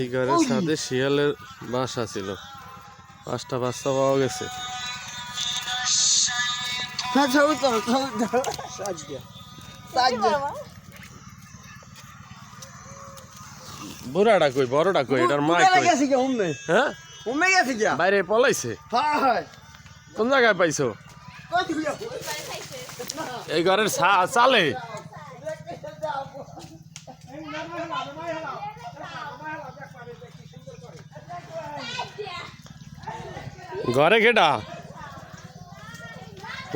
এই ঘরের সাথে শিয়ালের বাসা ছিল, 5টা বাচ্চা পাওয়া গেছে। বুড়াটা কই, বড়টা কই, এটার মা কই? হ্যাঁ, বাইরে পলাইছে। কোন জায়গায় পাইছো? এই ঘরের চালে। ঘরে কেটা?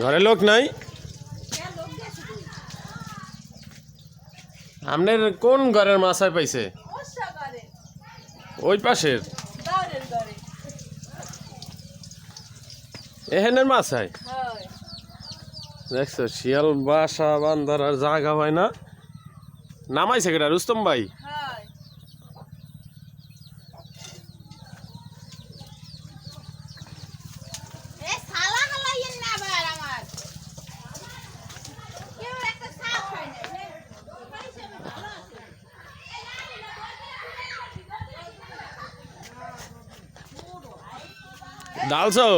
ঘরে লোক নাই? আপনার কোন ঘরের মাছায় পাইছে? ওই পাশের এখানের মাছায় দেখছো? শিয়াল বাসা বান্ধার আর জায়গা হয় না। নামাইছে কেটা? রুস্তম ভাই। ডালছো?